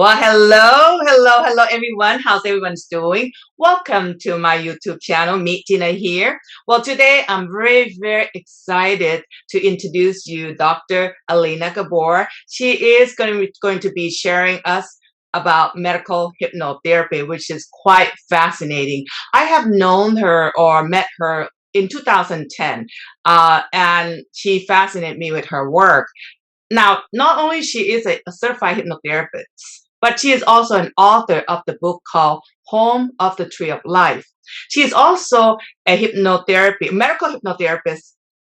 Well, hello, everyone. How's everyone's doing? Welcome to my YouTube channel. Meet Tina here. Well, today I'm very excited to introduce you Dr. Elena Gabor. She is going to be sharing us about medical hypnotherapy, which is quite fascinating. I have known her or met her in 2010, and she fascinated me with her work. Now, not only she is a certified hypnotherapist, but she is also an author of the book called Home of the Tree of Life. She is also a medical hypnotherapist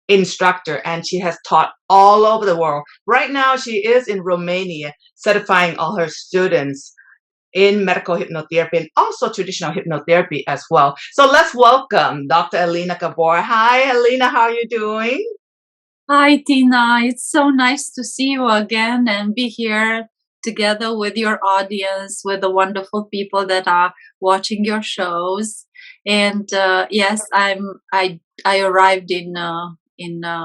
instructor, and she has taught all over the world. Right now, she is in Romania certifying all her students in medical hypnotherapy and also traditional hypnotherapy as well. So let's welcome Dr. Elena Gabor. Hi, Elena, how are you doing? Hi, Tina. It's so nice to see you again and be here together with your audience, with the wonderful people that are watching your shows. And yes, I arrived in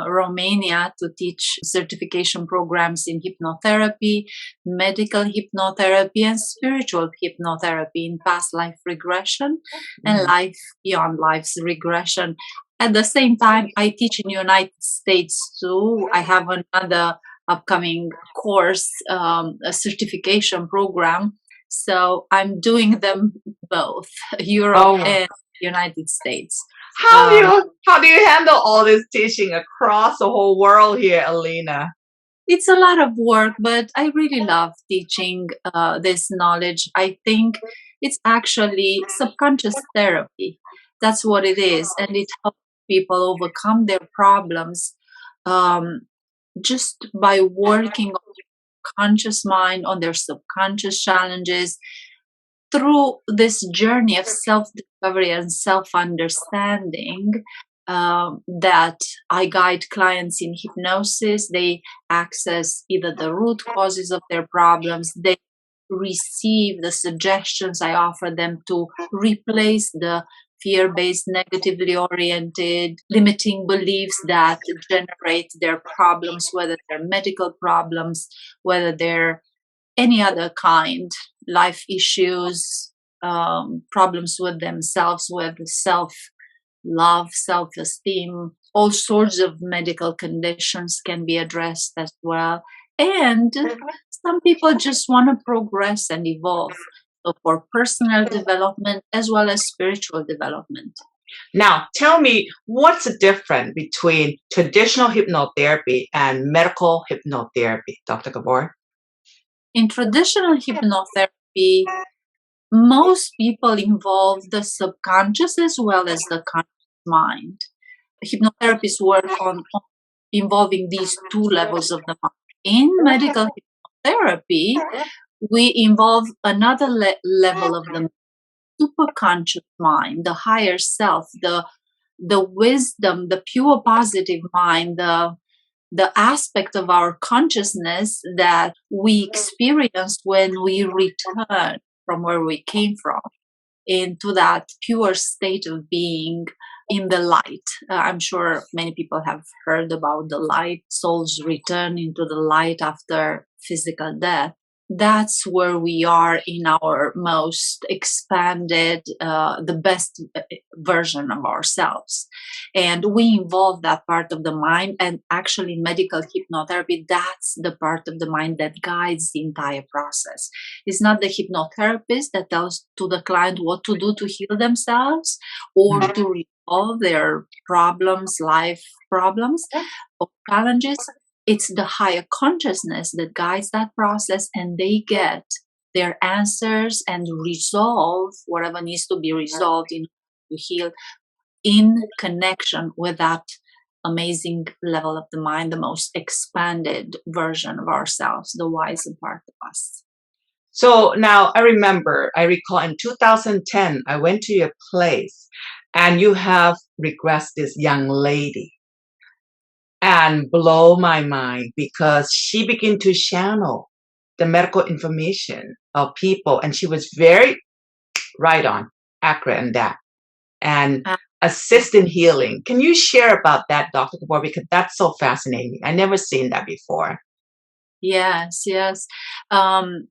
Romania to teach certification programs in hypnotherapy, medical hypnotherapy, and spiritual hypnotherapy in past life regression and Mhm. life beyond life's regression. At the same time, I teach in United States too. I have another upcoming course, a certification program. So I'm doing them both, Europe Oh, and United States. How do Um, you handle all this teaching across the whole world here, Alina? it's a lot of work, but I really love teaching this knowledge. I think it's actually subconscious therapy. That's what it is. And it helps people overcome their problems um, just by working on their conscious mind, on their subconscious challenges through this journey of self discovery and self understanding. That I guide clients in hypnosis. They access either the root causes of their problems, they receive the suggestions I offer them to replace the fear based, negatively oriented, limiting beliefs that generate their problems, whether they're medical problems, whether they're any other kind, life issues, problems with themselves, with self love, self esteem, all sorts of medical conditions can be addressed as well. And some people just want to progress and evolve. So, for personal development as well as spiritual development. Now, tell me what's the difference between traditional hypnotherapy and medical hypnotherapy, Dr. Gabor? In traditional hypnotherapy, most people involve the subconscious as well as the conscious mind. Hypnotherapists work on involving these two levels of the mind. In medical hypnotherapy, we involve another level of the superconscious mind, the higher self, the wisdom, the pure positive mind, the aspect of our consciousness that we experience when we return from where we came from into that pure state of being in the light. I'm sure many people have heard about the light, souls return into the light after physical death. That's where we are in our most expanded, the best version of ourselves. And we involve that part of the mind. And actually, medical hypnotherapy, that's the part of the mind that guides the entire process. It's not the hypnotherapist that tells to the client what to do to heal themselves or Mhm. to resolve their problems, life problems or challenges. It's the higher consciousness that guides that process, and they get their answers and resolve whatever needs to be resolved in to heal in connection with that amazing level of the mind, the most expanded version of ourselves, the wiser part of us. So now I recall in 2010, I went to your place and you have regressed this young lady and blow my mind because she began to channel the medical information of people and she was very right on, accurate in that, and Uh, assist in healing. Can you share about that, Dr. Gabor? Because that's so fascinating. I never seen that before. yes, yes. Um,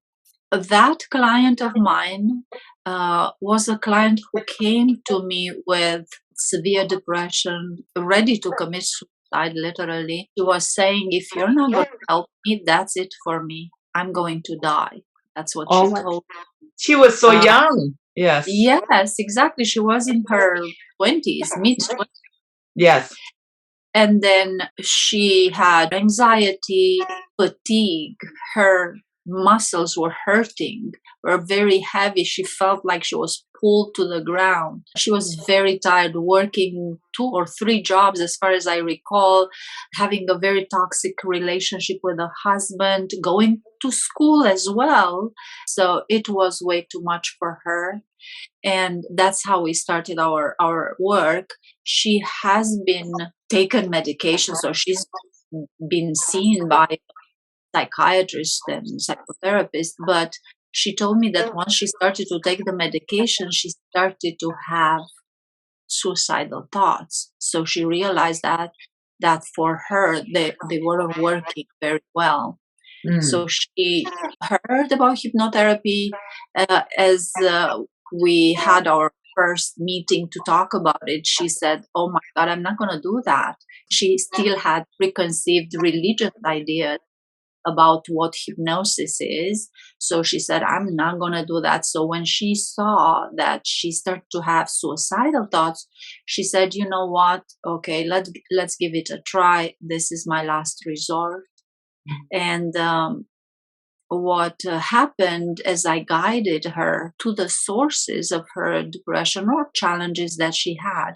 that client of mine was a client who came to me with severe depression, ready to commit suicide, literally. She was saying, if you're not going to help me, that's it for me. I'm going to die. That's what Oh she my, told. she was so Uh, young. Yes. yes, exactly. She was in her 20s, mid 20s. Yes. And then she had anxiety, fatigue. Her muscles were hurting, were very heavy. She felt like she was pulled to the ground. She was very tired, working 2 or 3 jobs, as far as I recall, having a very toxic relationship with a husband, going to school as well. So it was way too much for her, and that's how we started our work. She has been taken medication, so she's been seen by psychiatrist and psychotherapist, but she told me that once she started to take the medication, she started to have suicidal thoughts. So she realized that for her they weren't working very well. Mm. So she heard about hypnotherapy as we had our first meeting to talk about it. She said, "Oh my God, I'm not going to do that." She still had preconceived religious ideas about what hypnosis is. So she said, "I'm not going to do that." So when she saw that she started to have suicidal thoughts, she said, "You know what? Okay, let's give it a try. This is my last resort." And what happened as I guided her to the sources of her depression or challenges that she had,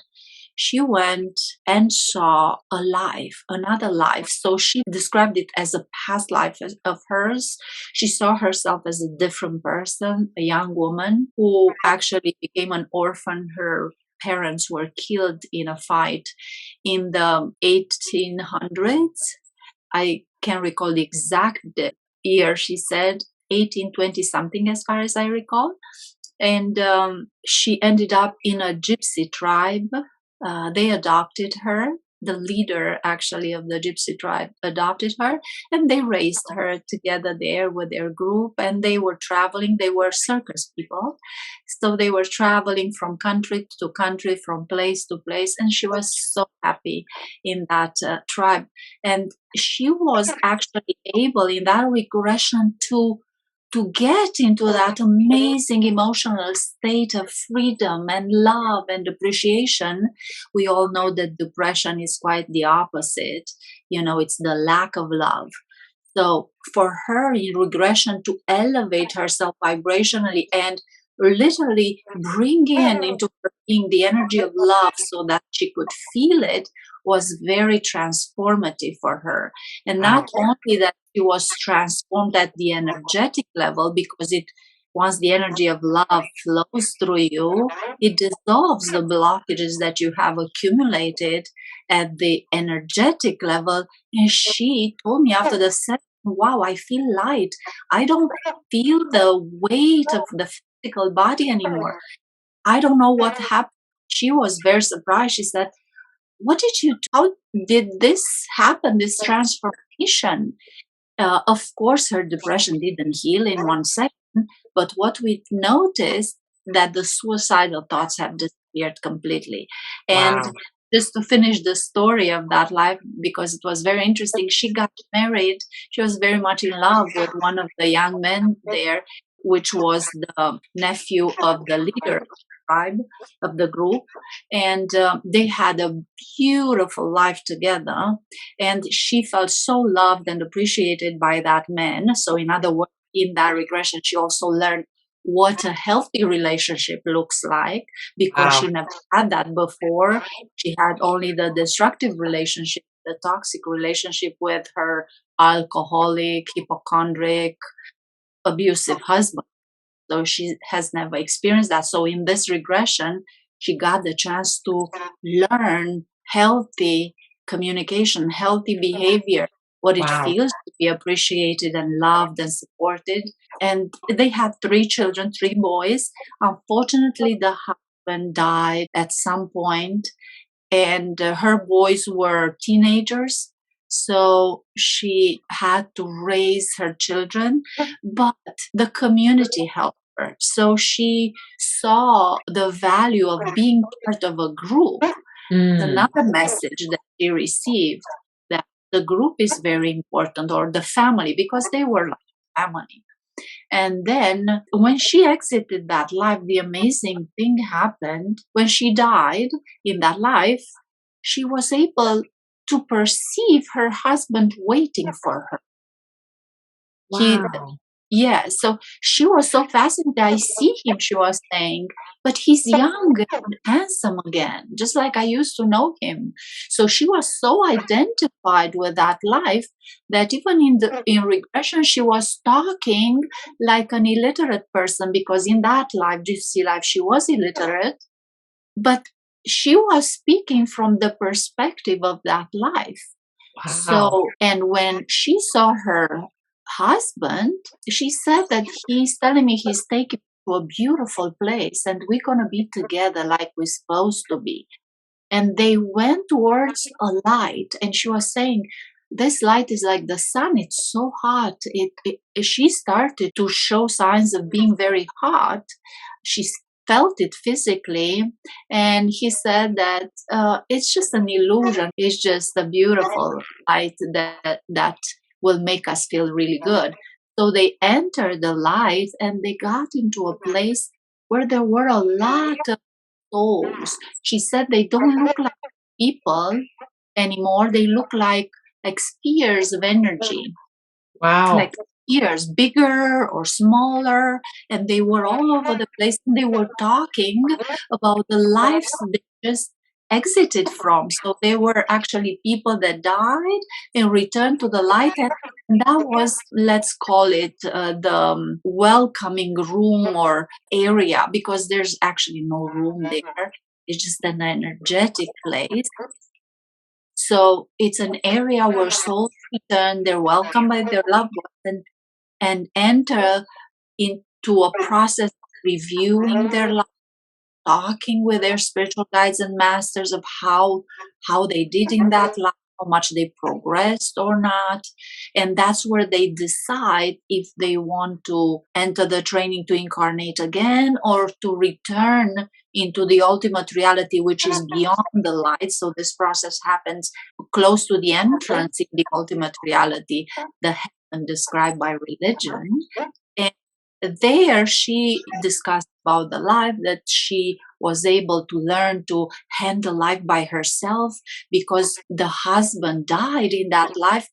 she went and saw a life, another life. So she described it as a past life of hers. She saw herself as a different person, a young woman who actually became an orphan. Her parents were killed in a fight in the 1800s. I can't recall the exact year, she said, 1820 something, as far as I recall. And she ended up in a gypsy tribe. They adopted her. The leader, actually, of the gypsy tribe adopted her, and they raised her together there with their group. And they were traveling, they were circus people. So they were traveling from country to country, from place to place. And she was so happy in that tribe. And she was actually able in that regression to get into that amazing emotional state of freedom and love and appreciation. We all know that depression is quite the opposite. You know, it's the lack of love. So for her in regression to elevate herself vibrationally and literally bring in into her being the energy of love so that she could feel it was very transformative for her. And Wow. not only that she was transformed at the energetic level, because it once the energy of love flows through you, it dissolves the blockages that you have accumulated at the energetic level. And she told me after the session, wow, I feel light. I don't feel the weight of the physical body anymore. I don't know what happened. She was very surprised. She said, what did you do? How did this happen, this transformation? Of course, her depression didn't heal in 1 second, but what we noticed that the suicidal thoughts have disappeared completely. And Wow. just to finish the story of that life, because it was very interesting, she got married. She was very much in love with one of the young men there, which was the nephew of the leader of the tribe, of the group. And they had a beautiful life together, and she felt so loved and appreciated by that man. So in other words, in that regression, she also learned what a healthy relationship looks like, because Wow. she never had that before. She had only the destructive relationship, the toxic relationship with her alcoholic, hypochondriac, abusive husband. So she has never experienced that. So in this regression, she got the chance to learn healthy communication, healthy behavior, what it Wow. feels to be appreciated and loved and supported. And they had 3 children, 3 boys. Unfortunately, the husband died at some point, and her boys were teenagers. So she had to raise her children, but the community helped her. So she saw the value of being part of a group. Mm. Another message that she received, that the group is very important, or the family, because they were like family. And then when she exited that life, the amazing thing happened. When she died in that life, she was able to perceive her husband waiting for her. He Wow. Yeah, so she was so fascinated. I see him, she was saying, but he's young and handsome again, just like I used to know him. So she was so identified with that life that even in regression, she was talking like an illiterate person, because in that life, gypsy life, she was illiterate, but she was speaking from the perspective of that life. Wow. So, and when she saw her husband, she said that he's telling me he's taking me to a beautiful place and we're going to be together like we're supposed to be. And they went towards a light, and she was saying, this light is like the sun, it's so hot. She started to show signs of being very hot. She felt it physically, and he said that it's just an illusion, it's just a beautiful light that will make us feel really good. So they entered the light and they got into a place where there were a lot of souls. She said they don't look like people anymore. They look like spheres of energy, Wow. like spheres, bigger or smaller, and they were all over the place. And they were talking about the lives they just exited from. So they were actually people that died and returned to the light, and that was, let's call it, the welcoming room or area, because there's actually no room there. It's just an energetic place. So it's an area where souls return, they're welcomed by their loved ones, and enter into a process of reviewing their life, talking with their spiritual guides and masters of how they did in that life, how much they progressed or not. And that's where they decide if they want to enter the training to incarnate again, or to return into the ultimate reality, which is beyond the light. So this process happens close to the entrance in the ultimate reality, the heaven described by religion. And there she discussed about the life, that she was able to learn to handle life by herself, because the husband died in that life,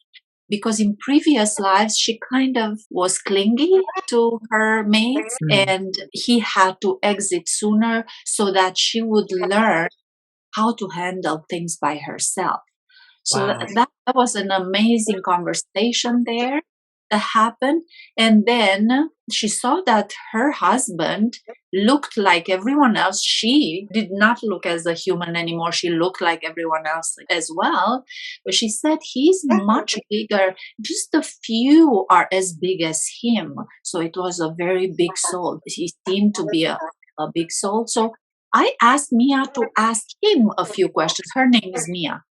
because in previous lives she kind of was clingy to her mates, Mm. and he had to exit sooner so that she would learn how to handle things by herself. So Wow. that was an amazing conversation there that happened. And then she saw that her husband looked like everyone else. She did not look as a human anymore. She looked like everyone else as well. But she said he's much bigger. Just a few are as big as him. So it was a very big soul. He seemed to be a big soul. So I asked Mia to ask him a few questions. Her name is Mia.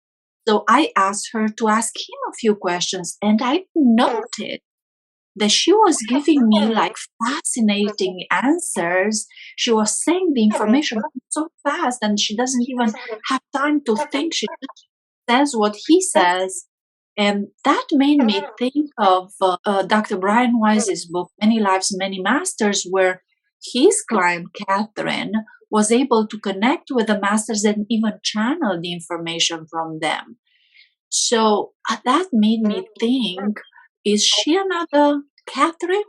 So I asked her to ask him a few questions, and I noted that she was giving me like fascinating answers. She was saying the information so fast, and she doesn't even have time to think. She just says what he says. And that made me think of Dr. Brian Wise's book, Many Lives, Many Masters, where his client, Catherine, was able to connect with the masters and even channel the information from them. So that made me think, is she another Catherine?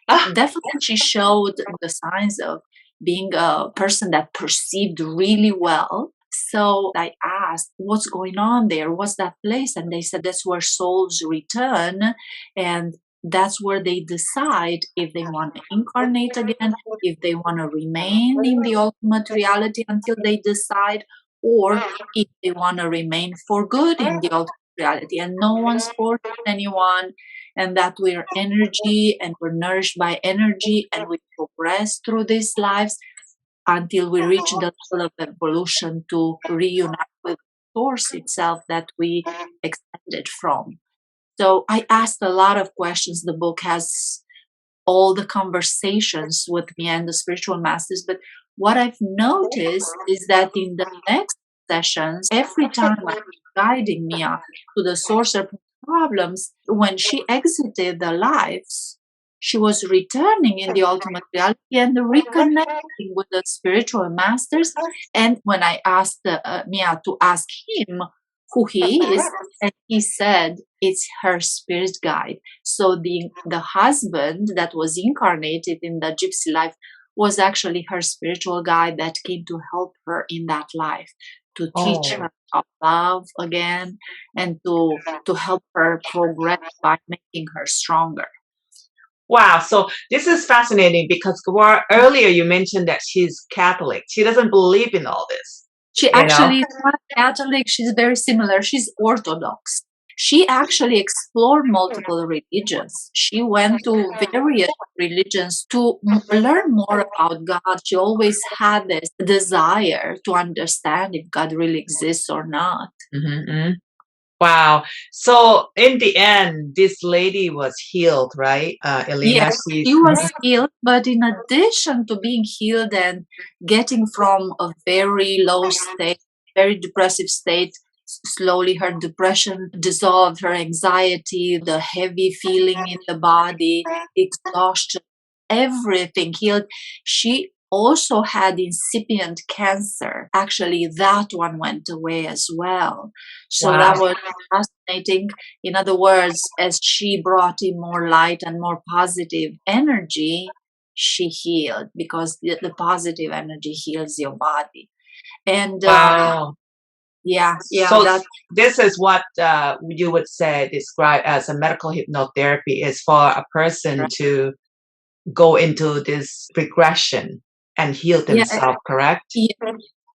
Ah, Definitely, she showed the signs of being a person that perceived really well. So I asked, what's going on there? What's that place? And they said that's where souls return. And that's where they decide if they want to incarnate again, if they want to remain in the ultimate reality until they decide, or if they want to remain for good in the ultimate reality. And no one's forcing anyone, and that we're energy and we're nourished by energy, and we progress through these lives until we reach the level of evolution to reunite with source itself that we extended from. So I asked a lot of questions. The book has all the conversations with me and the spiritual masters. But what I've noticed is that in the next sessions, every time I was guiding Mia to the source of her problems, when she exited the lives, she was returning in the ultimate reality and reconnecting with the spiritual masters. And when I asked Mia to ask him who he is, and he said it's her spirit guide. So the husband that was incarnated in the gypsy life was actually her spiritual guide that came to help her in that life, to teach Oh, her how to love again, and to help her progress by making her stronger. wow. So this is fascinating because earlier you mentioned that she's Catholic. She doesn't believe in all this, She you know? actually is not Catholic, she's very similar. She's Orthodox. She actually explored multiple religions. She went to various religions to learn more about God. She always had this desire to understand if God really exists or not. Mm-hmm. Wow. So in the end, this lady was healed, right? Elena, Yes, she's. she was healed, but in addition to being healed and getting from a very low state, very depressive state, slowly her depression dissolved, her anxiety, the heavy feeling in the body, exhaustion, everything healed. She also had incipient cancer. Actually, that one went away as well. So Wow. that was fascinating. In other words, as she brought in more light and more positive energy, she healed because the positive energy heals your body. And Wow. yeah, So that this is what you would say describe as a medical hypnotherapy is for a person to go into this regression and heal yeah, themselves, correct? yeah.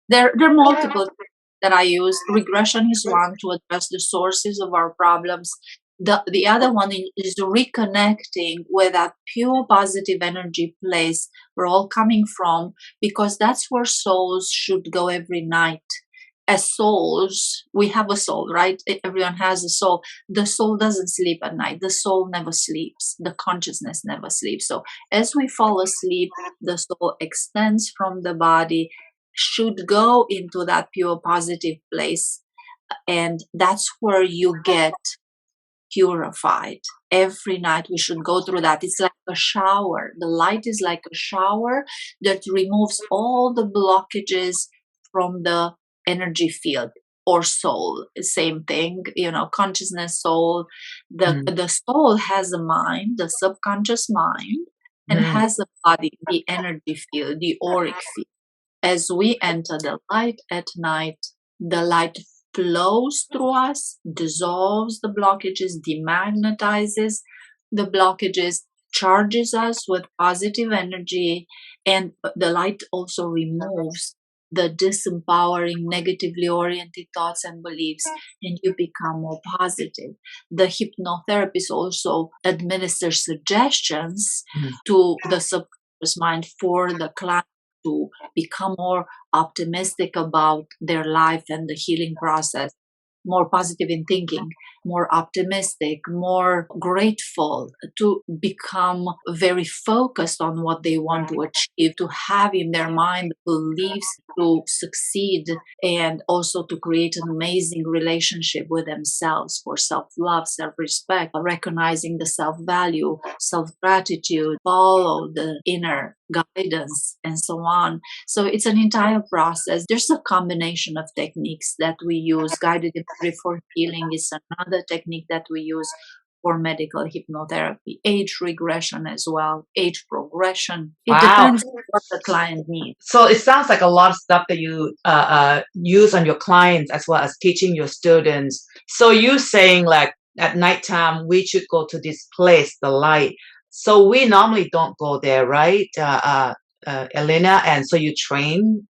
There are multiple that I use. Regression is one to address the sources of our problems. The other one is reconnecting with that pure positive energy place we're all coming from, because that's where souls should go every night. As souls, we have a soul, right? Everyone has a soul. The soul doesn't sleep at night. The soul never sleeps. The consciousness never sleeps. So as we fall asleep, the soul extends from the body, should go into that pure positive place, and that's where you get purified. Every night we should go through that. It's like a shower. The light is like a shower that removes all the blockages from the energy field or soul. Same thing, consciousness, soul. Mm. The soul has a mind, the subconscious mind, and Mm. has a body, the energy field, the auric field. As we enter the light at night, the light flows through us, dissolves the blockages, demagnetizes the blockages, charges us with positive energy, and the light also removes the disempowering, negatively oriented thoughts and beliefs, and you become more positive. The hypnotherapist also administers suggestions Mm. to the subconscious mind for the client to become more optimistic about their life and the healing process, more positive in thinking, more optimistic, more grateful, to become very focused on what they want to achieve, to have in their mind beliefs to succeed, and also to create an amazing relationship with themselves for self-love, self-respect, recognizing the self-value, self-gratitude, follow the inner guidance, and so on. So it's an entire process. There's a combination of techniques that we use. Guided imagery for healing is another technique that we use for medical hypnotherapy. Age regression as well, age progression. It Wow. depends on what the client needs. So it sounds like a lot of stuff that you use on your clients as well as teaching your students. So you saying like at nighttime we should go to this place, the light. So we normally don't go there, right, Elena? And so you train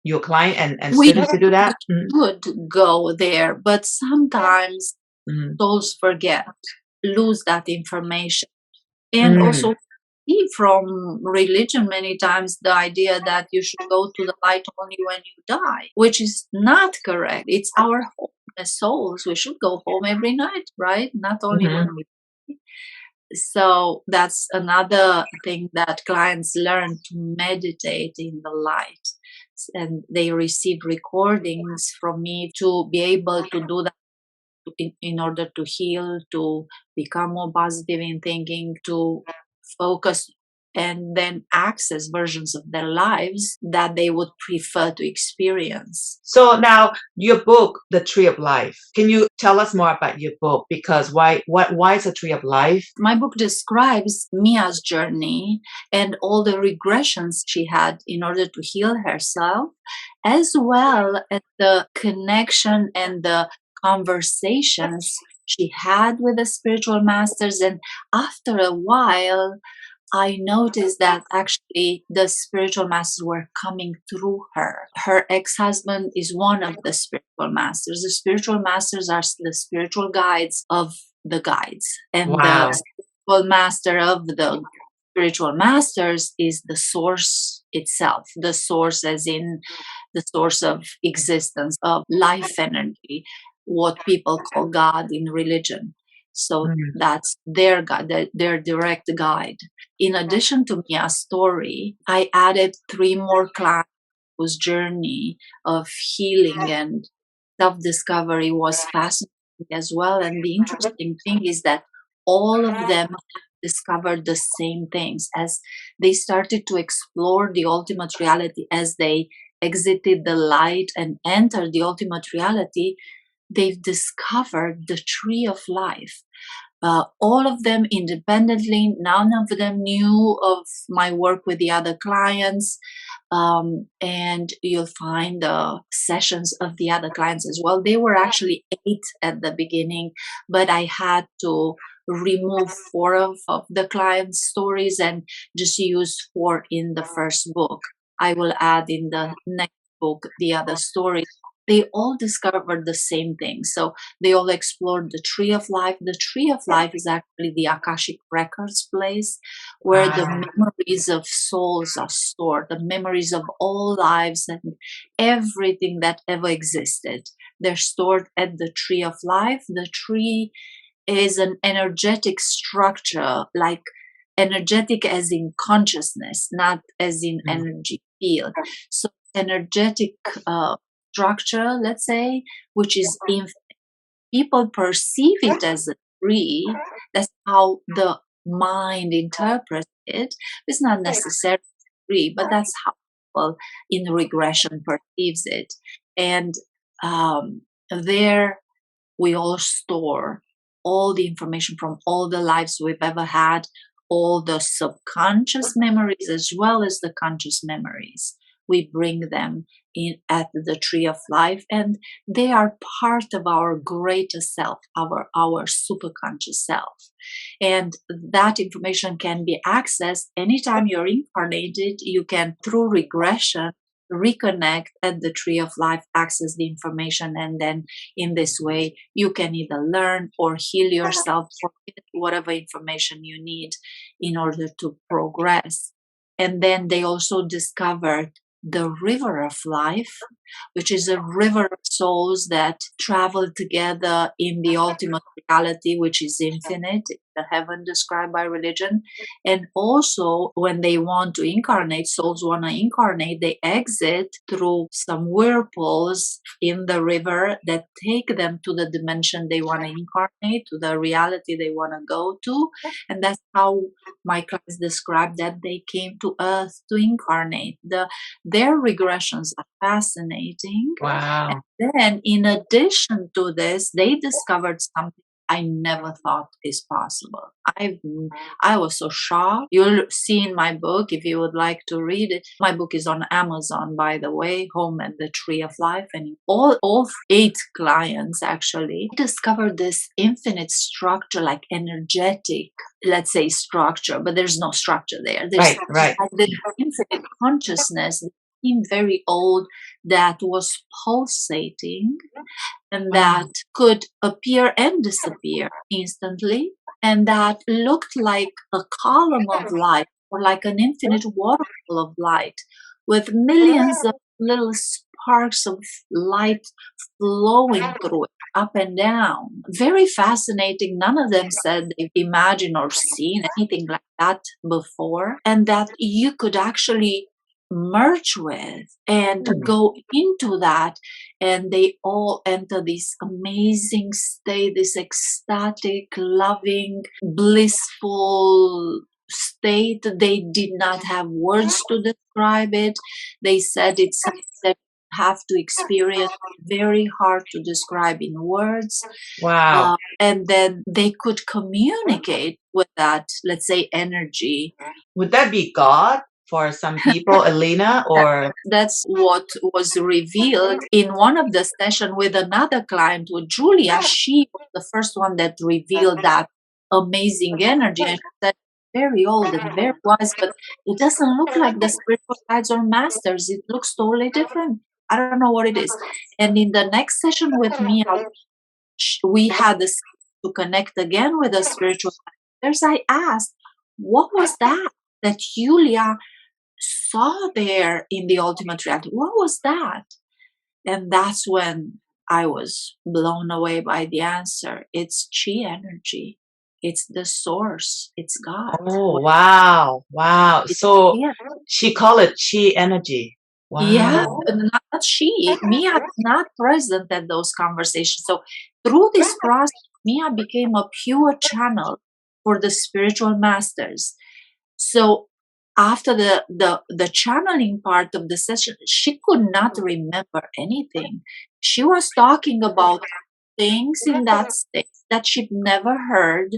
your client and We students to do that. should go there, but sometimes Mm-hmm. souls forget, lose that information. And Mm-hmm. also see from religion many times the idea that you should go to the light only when you die, which is not correct. It's our home as souls. We should go home every night, right? Not only Mhm. when we die. So that's another thing that clients learn to meditate in the light. And they receive recordings from me to be able to do that in order to heal, to become more positive in thinking, to focus and then access versions of their lives that they would prefer to experience. So now your book, The Tree of Life. Can you tell us more about your book? Because why is a Tree of Life? My book describes Mia's journey and all the regressions she had in order to heal herself, as well as the connection and the conversations she had with the spiritual masters. And after a while, I noticed that actually the spiritual masters were coming through her. Her ex-husband is one of the spiritual masters. The spiritual masters are the spiritual guides of the guides. And Wow. the spiritual master of the spiritual masters is the source itself, the source as in the source of existence, of life energy, what people call God in religion. So Mm. that's their guide, their direct guide. In addition to Mia's story, I added 3 more clients whose journey of healing and self-discovery was fascinating as well. And the interesting thing is that all of them discovered the same things as they started to explore the ultimate reality, as they exited the light and entered the ultimate reality. They've discovered the tree of life. All of them independently. None of them knew of my work with the other clients. And you'll find the sessions of the other clients as well. They were actually 8 at the beginning, but I had to remove 4 of the clients' stories and just use 4 in the first book. I will add in the next book the other stories. They all discovered the same thing. So they all explored the tree of life. The tree of life is actually the Akashic records place where the Wow. memories of souls are stored, the memories of all lives and everything that ever existed. They're stored at the tree of life. The tree is an energetic structure, like energetic as in consciousness, not as in Mm. energy field. So energetic structure, let's say, which is infinite. People perceive it as a tree. That's how the mind interprets it. It's not necessarily a tree, but that's how people in regression perceives it. And there we all store all the information from all the lives we've ever had, all the subconscious memories as well as the conscious memories. We bring them in at the tree of life, and they are part of our greater self, our superconscious self. And that information can be accessed anytime you're incarnated. You can, through regression, reconnect at the tree of life, access the information, and then in this way you can either learn or heal yourself or get whatever information you need in order to progress. And then they also discovered the river of life, which is a river of souls that travel together in the ultimate reality, which is infinite, the heaven described by religion. And also, when they want to incarnate, souls want to incarnate, they exit through some whirlpools in the river that take them to the dimension they want to incarnate, to the reality they want to go to. And that's how my clients describe that they came to Earth to incarnate. Their regressions are fascinating. Wow. And then, in addition to this, they discovered something I never thought is possible. I was so shocked. You'll see in my book, if you would like to read it. My book is on Amazon, by the way, Home and the Tree of Life. And all 8 clients actually discovered this infinite structure, like energetic, let's say, structure, but there's no structure there. There's Right. like this infinite consciousness that seemed very old, that was pulsating, and that could appear and disappear instantly, and that looked like a column of light or like an infinite waterfall of light with millions of little sparks of light flowing through it, up and down. Very fascinating. None of them said they've imagined or seen anything like that before, and that you could actually merge with and go into that, and they all enter this amazing state, this ecstatic, loving, blissful state. They did not have words to describe it. They said it's something that you have to experience, very hard to describe in words. Wow. And then they could communicate with that, let's say, energy. Would that be God for some people, Elena, or? That's what was revealed in one of the sessions with another client, with Julia. She was the first one that revealed that amazing energy. And she said, very old and very wise, but it doesn't look like the spiritual guides or masters. It looks totally different. I don't know what it is. And in the next session with me, we had this to connect again with the spiritual masters. I asked, what was that Julia saw there in the ultimate reality? What was that? And that's when I was blown away by the answer. It's chi energy. It's the source. It's God. Oh, wow. Wow. It's So chi. she called it chi energy. Yeah, Wow. not she. Mia was not present at those conversations. So through this process, Mia became a pure channel for the spiritual masters. So after the channeling part of the session, she could not remember anything. She was talking about things in that state that she'd never heard,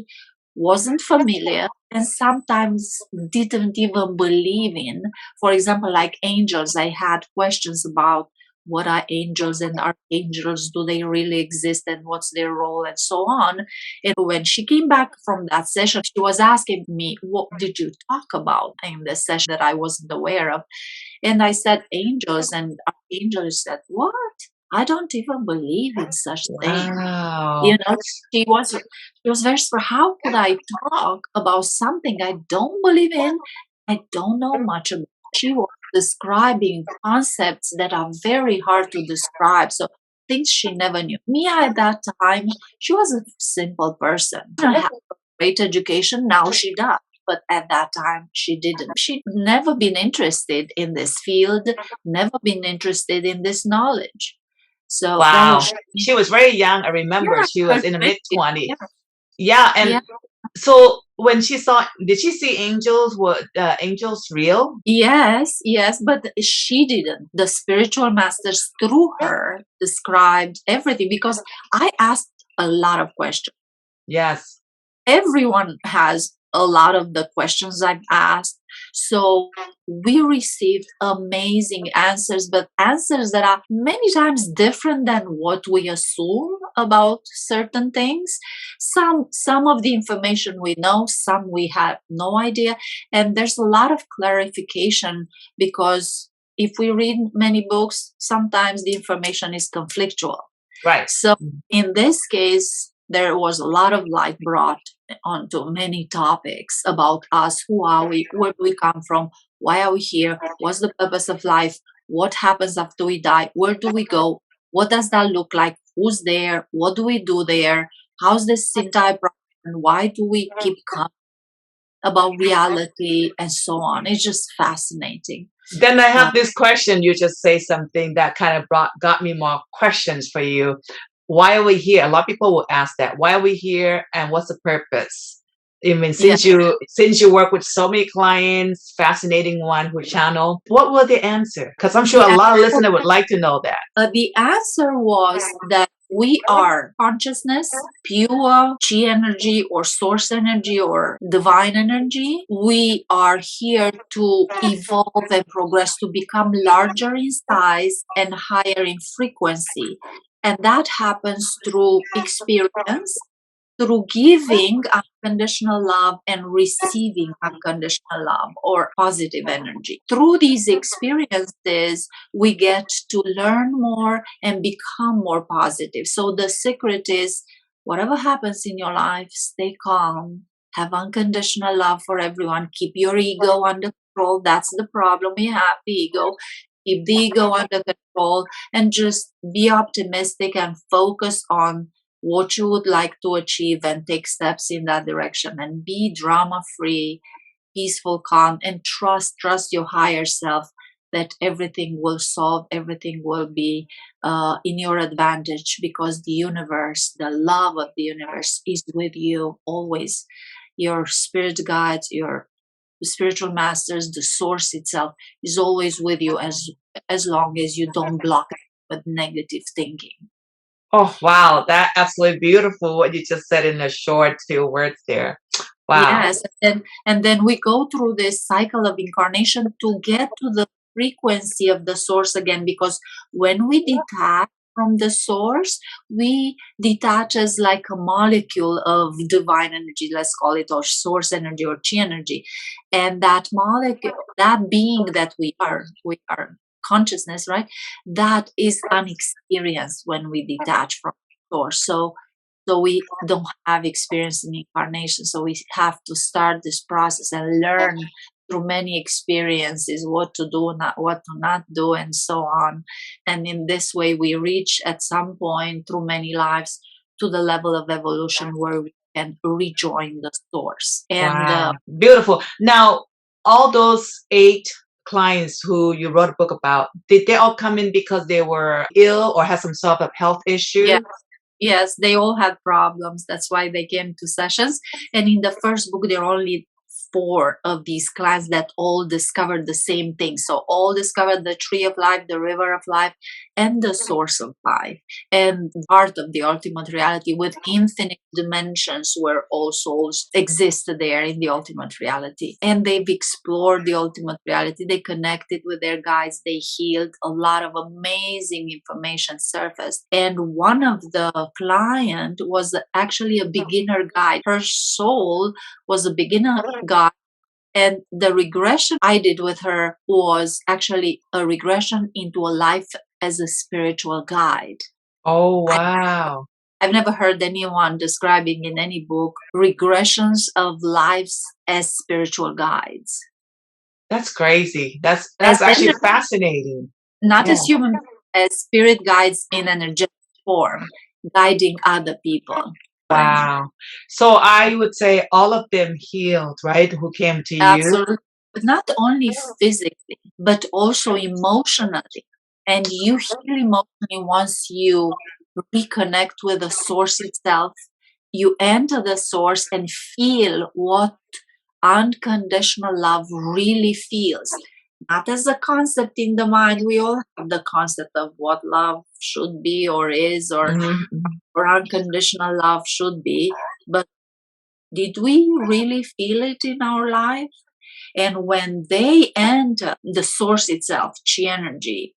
wasn't familiar, and sometimes didn't even believe in. For example, like angels, I had questions about what are angels and archangels, do they really exist, and what's their role, and so on. And when she came back from that session, she was asking me, what did you talk about in the session that I wasn't aware of? And I said, angels and archangels. Said, what? I don't even believe in such things. Wow. You know, she was very surprised. How could I talk about something I don't believe in? I don't know much about. She was describing concepts that are very hard to describe. So things she never knew. Mia at that time, she was a simple person. She didn't have a great education. Now she does. But at that time, she didn't. She'd never been interested in this field, never been interested in this knowledge. So that Wow. was, She was very young. I remember yeah, she her was in the mid 20s. 20s. Yeah, Yeah. And yeah. so when she saw, did she see angels? Were angels real? Yes, yes, but she didn't. The spiritual masters through her described everything because I asked a lot of questions. Yes. Everyone has a lot of the questions I've asked. So we received amazing answers, but answers that are many times different than what we assume about certain things. Some of the information we know, some we have no idea. And there's a lot of clarification because if we read many books, sometimes the information is conflictual. Right. So in this case, there was a lot of light brought onto many topics about us. Who are we? Where do we come from? Why are we here? What's the purpose of life? What happens after we die? Where do we go? What does that look like? Who's there? What do we do there? How's this entire process? And why do we keep coming? About reality and so on. It's just fascinating. Then I have this question. You just say something that kind of got me more questions for you. Why are we here? A lot of people will ask that. Why are we here, and what's the purpose? I mean, Yeah. since you work with so many clients, fascinating one who channel, what will the answer? Because I'm sure a lot of listeners would like to know that. The answer was that we are consciousness, pure chi energy or source energy or divine energy. We are here to evolve and progress to become larger in size and higher in frequency. And that happens through experience, through giving unconditional love and receiving unconditional love or positive energy. Through these experiences, we get to learn more and become more positive. So the secret is whatever happens in your life, stay calm, have unconditional love for everyone, keep your ego under control. That's the problem we have, the ego. Keep the ego under control and just be optimistic and focus on what you would like to achieve and take steps in that direction, and be drama free, peaceful, calm, and trust your higher self that everything will solve, everything will be in your advantage, because the universe, the love of the universe is with you always. Your spirit guides, your spiritual masters, the source itself is always with you, as long as you don't block it with negative thinking. Oh, wow. That absolutely beautiful what you just said in the short few words there. Wow. Yes, and then we go through this cycle of incarnation to get to the frequency of the source again, because when we detach from the source, we detach as like a molecule of divine energy, let's call it, or source energy, or chi energy. And that molecule, that being that we are consciousness, right? That is unexperienced when we detach from the source. So we don't have experience in incarnation. So we have to start this process and learn through many experiences what to do, not what to not do, and so on. And in this way, we reach at some point through many lives to the level of evolution where we can rejoin the source. And Wow. Beautiful. Now, all those 8 clients who you wrote a book about, did they all come in because they were ill or had some sort of health yeah, issue? yes, they all had problems. That's why they came to sessions. And in the first book, there are only 4 of these clients that all discovered the same thing. So all discovered the tree of life, the river of life, and the source of life, and part of the ultimate reality with infinite dimensions where all souls exist there in the ultimate reality. And they've explored the ultimate reality. They connected with their guides. They healed. A lot of amazing information surfaced. And one of the client was actually a beginner guide. Her soul was a beginner guide, and the regression I did with her was actually a regression into a life as a spiritual guide. Oh, I, wow. I've never heard anyone describing in any book regressions of lives as spiritual guides. That's crazy. As That's actually ener- fascinating. Not Yeah. as human, as spirit guides in energetic form, guiding other people. Wow. So I would say all of them healed, right? Who came to you? Absolutely. But not only physically, but also emotionally. And you heal emotionally once you reconnect with the source itself. You enter the source and feel what unconditional love really feels. Not as a concept in the mind. We all have the concept of what love should be or is, Mhm. or unconditional love should be. But did we really feel it in our life? And when they enter the source itself, chi energy,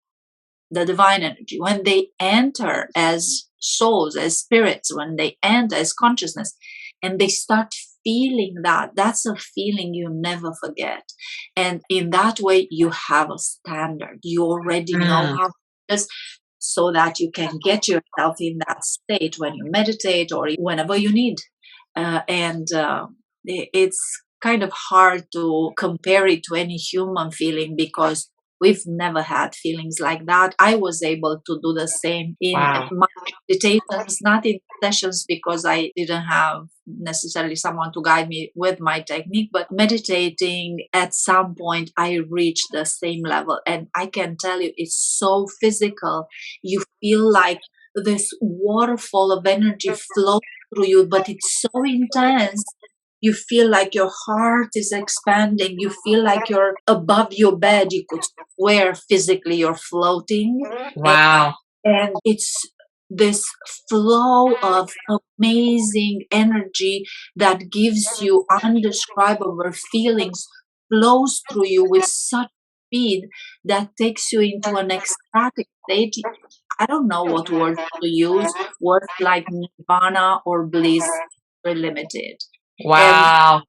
the divine energy, when they enter as souls, as spirits, when they enter as consciousness, and they start feeling that, that's a feeling you never forget. And in that way, you have a standard. You already know Mm. how it is, so that you can get yourself in that state when you meditate or whenever you need. And it's kind of hard to compare it to any human feeling, because we've never had feelings like that. I was able to do the same in Wow. my meditations, not in sessions, because I didn't have necessarily someone to guide me with my technique, but meditating, at some point I reached the same level. And I can tell you, it's so physical. You feel like this waterfall of energy flows through you, but it's so intense. You feel like your heart is expanding. You feel like you're above your bed. You could swear physically you're floating. And, Wow. and it's this flow of amazing energy that gives you undescribable feelings, flows through you with such speed that takes you into an ecstatic state. I don't know what words to use, words like nirvana or bliss are limited. And Wow.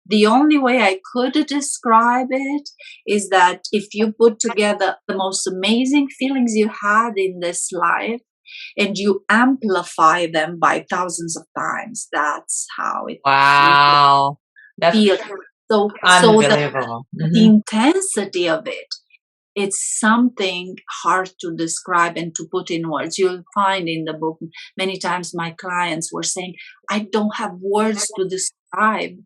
the only way I could describe it is that if you put together the most amazing feelings you had in this life and you amplify them by thousands of times. That's how it Wow. That's feels. So unbelievable. the intensity of it's something hard to describe and to put in words. You'll find in the book many times my clients were saying, I don't have words to describe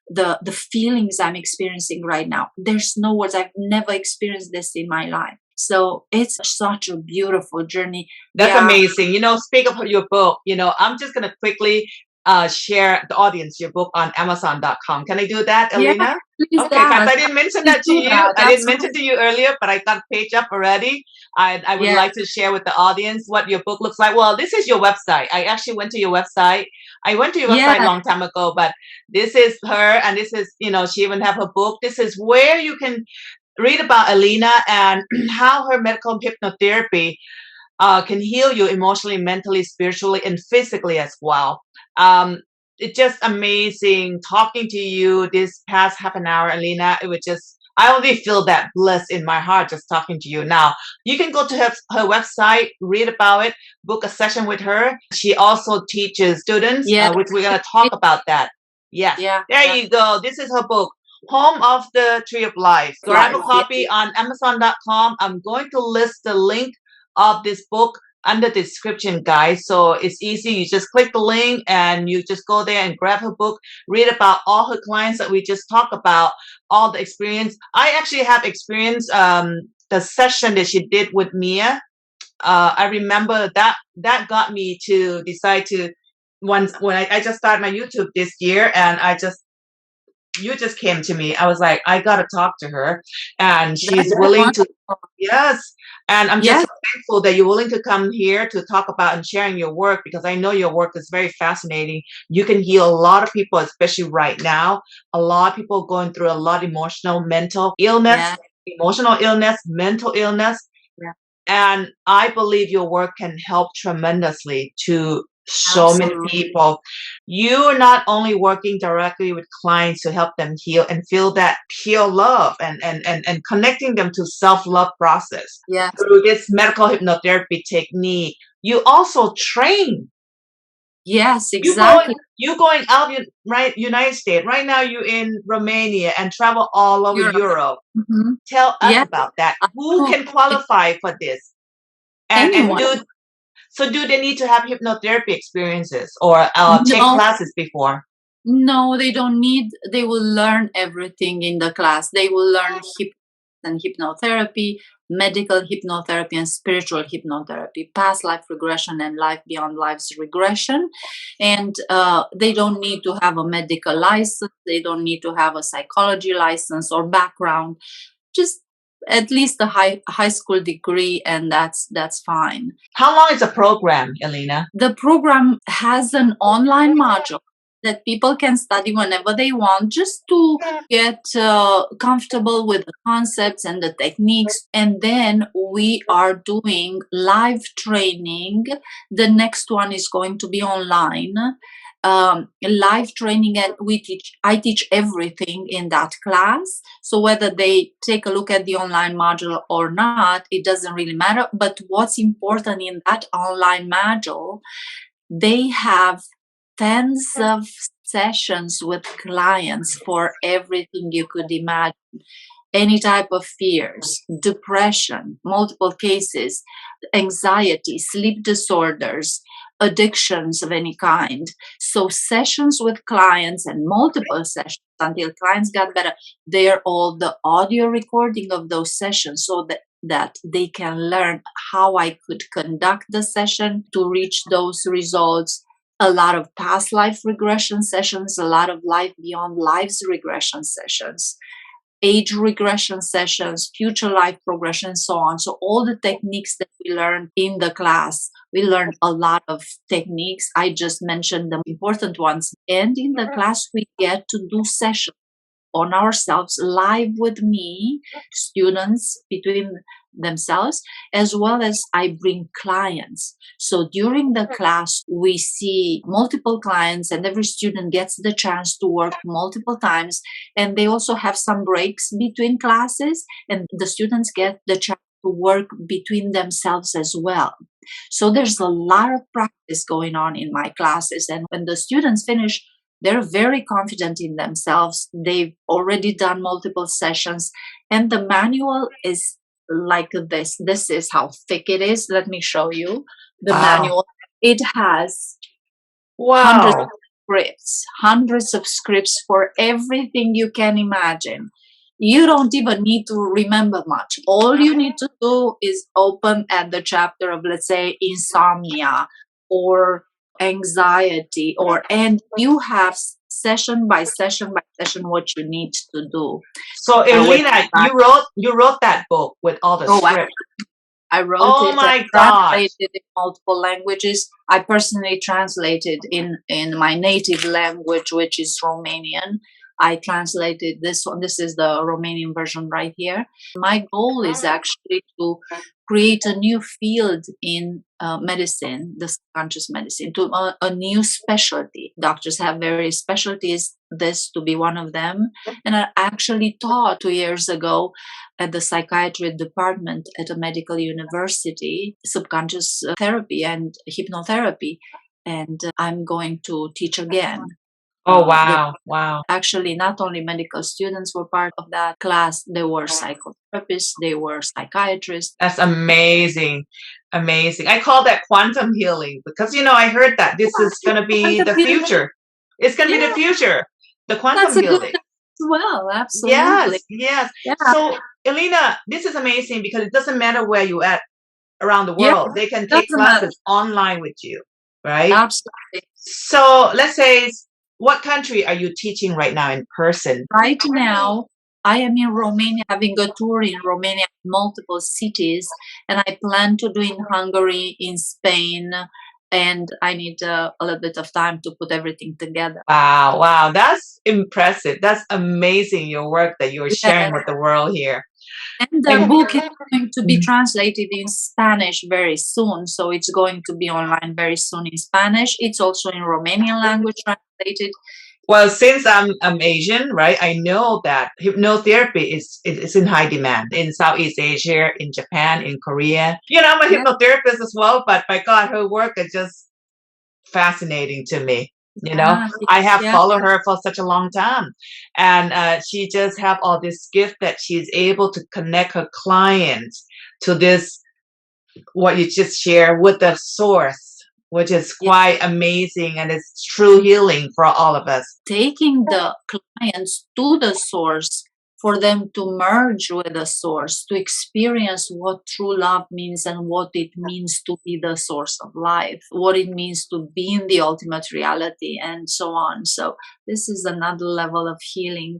the feelings I'm experiencing right now. There's no words. I've never experienced this in my life. So it's such a beautiful journey. That's Yeah. amazing. Speak of your book, I'm just going to quickly share the audience your book on Amazon.com. Can I do that, Yeah, Elena? please Okay, because that. I didn't mention Please that to do you. that. I That's didn't mention to you earlier, but I got a page up already. I would yeah. like to share with the audience what your book looks like. Well, this is your website. I actually went to your website. I went to your website a Yeah. long time ago, but this is her, and this is, she even have her book. This is where you can read about Elena and how her medical hypnotherapy can heal you emotionally, mentally, spiritually, and physically as well. It's just amazing talking to you this past half an hour, Elena. It was just, I only feel that bliss in my heart just talking to you. Now, you can go to her website, read about it, book a session with her. She also teaches students, Yeah. which we're going to talk about that. Yes. Yeah. There you go. This is her book. Home of the Tree of Life. Grab a Life. copy on Amazon.com. I'm going to list the link of this book under the description, guys. So it's easy. You just click the link and you just go there and grab her book, read about all her clients that we just talked about, all the experience. I actually have experienced the session that she did with Mia. I remember that got me to decide to once when I just started my YouTube this year, and you just came to me. I was like, I gotta talk to her, and she's That's willing to. wonderful. Yes, and I'm just Yes. so thankful that you're willing to come here to talk about and sharing your work, because I know your work is very fascinating. You can heal a lot of people, especially right now. A lot of people going through a lot of emotional, mental illness, Yeah. emotional illness, mental illness. Yeah. And I believe your work can help tremendously to so many Absolutely. people. You are not only working directly with clients to help them heal and feel that pure love and connecting them to self-love process Yeah. through this medical hypnotherapy technique. You also train. Yes, You going exactly. you going out right United States. Right now you're in Romania and travel all over Europe. Europe. Hmm. Tell us Yeah. about that. Who Absolutely. can qualify for this? And Anyone. do they need to have hypnotherapy experiences or take No, classes before? no, they don't need, they will learn everything in the class. They will learn and hypnotherapy, medical hypnotherapy, and spiritual hypnotherapy, past life regression and life beyond life's regression. And they don't need to have a medical license. They don't need to have a psychology license or background. Just at least a high school degree, and that's fine. How long is the program, Elena? The program has an online module that people can study whenever they want, just to get comfortable with the concepts and the techniques. And then we are doing live training. The next one is going to be online. Live training, and I teach everything in that class. So whether they take a look at the online module or not, it doesn't really matter. But what's important in that online module, they have tens of sessions with clients for everything you could imagine. Any type of fears, depression, multiple cases, anxiety, sleep disorders, addictions of any kind. So sessions with clients and multiple sessions until clients got better. They're all the audio recording of those sessions, so that they can learn how I could conduct the session to reach those results. A lot of past life regression sessions, a lot of life beyond life's regression sessions, age regression sessions, future life progression, and so on. So all the techniques that we learn in the class, we learn a lot of techniques. I just mentioned the important ones. And in the class, we get to do sessions on ourselves live with me, students between themselves, as well as I bring clients. So during the class, we see multiple clients, and every student gets the chance to work multiple times. And they also have some breaks between classes, and the students get the chance to work between themselves as well. So there's a lot of practice going on in my classes. And when the students finish, they're very confident in themselves. They've already done multiple sessions. And the manual is like this. This is how thick it is. Let me show you the Wow. manual. It has Wow. hundreds of scripts for everything you can imagine. You don't even need to remember much. All you need to do is open at the chapter of, let's say, insomnia or anxiety, and you have session by session by session what you need to do. So Elena, you wrote that book with all the Oh, script. I wrote Oh it, my translated gosh. in multiple languages. I personally translated in my native language, which is Romanian. I translated this one. This is the Romanian version right here. My goal is actually to create a new field in medicine, the subconscious medicine, to a new specialty. Doctors have various specialties, this to be one of them. And I actually taught 2 years ago at the psychiatry department at a medical university, subconscious therapy and hypnotherapy. And I'm going to teach again. Oh wow. Wow. Actually, not only medical students were part of that class, there were psychotherapists, there were psychiatrists. That's amazing. Amazing. I call that quantum healing because I heard that this is going to be the future. It's going to be the future. The quantum That's a good healing. as well, absolutely. Yes, yes. Yeah. So, Elena, this is amazing because it doesn't matter where you at around the Yeah, world. They can take doesn't matter. classes online with you, right? Absolutely. So let's say, what country are you teaching right now in person? Right now, I am in Romania, having a tour in Romania, multiple cities, and I plan to do in Hungary, in Spain, and I need a little bit of time to put everything together. Wow, wow, that's impressive. That's amazing, your work that you're sharing with the world here. And the book is going to be translated in Spanish very soon. So it's going to be online very soon in Spanish. It's also in Romanian language translated. Well, since I'm Asian, right? I know that hypnotherapy is in high demand in Southeast Asia, in Japan, in Korea. I'm a hypnotherapist as well, but my God, her work is just fascinating to me. I have followed her for such a long time, and she just have all this gift that she's able to connect her clients to this, what you just share with the source, which is quite amazing, and it's true healing for all of us. Taking the clients to the source, for them to merge with the source, to experience what true love means and what it means to be the source of life, what it means to be in the ultimate reality, and so on. So this is another level of healing.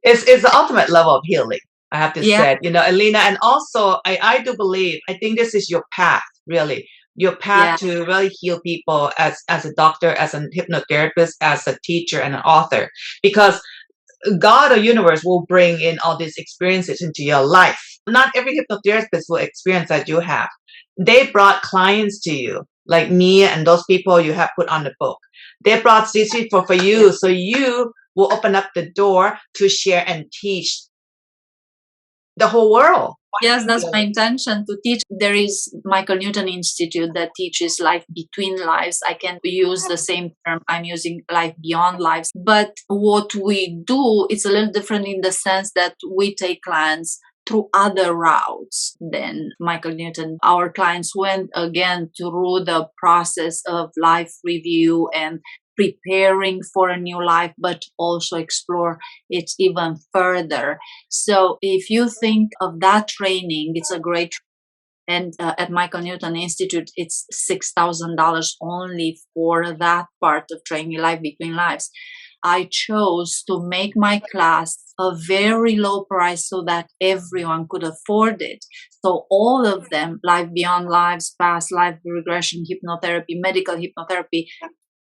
It's the ultimate level of healing, I have to say, Elena. And also, I do believe, I think this is your path, really. Your path to really heal people as a doctor, as a hypnotherapist, as a teacher, and an author. Because God or universe will bring in all these experiences into your life. Not every hypnotherapist will experience that you have. They brought clients to you, like me and those people you have put on the book. They brought these people for you, so you will open up the door to share and teach the whole world. Yes, that's my intention, to teach. There is Michael Newton Institute that teaches life between lives. I can use the same term. I'm using life beyond lives. But what we do, it's a little different in the sense that we take clients through other routes than Michael Newton. Our clients went again through the process of life review and preparing for a new life, but also explore it even further. So if you think of that training, it's a great, and at Michael Newton Institute, it's $6,000 only for that part of training, life between lives. I chose to make my class a very low price so that everyone could afford it. So all of them, life beyond lives, past life regression, hypnotherapy, medical hypnotherapy,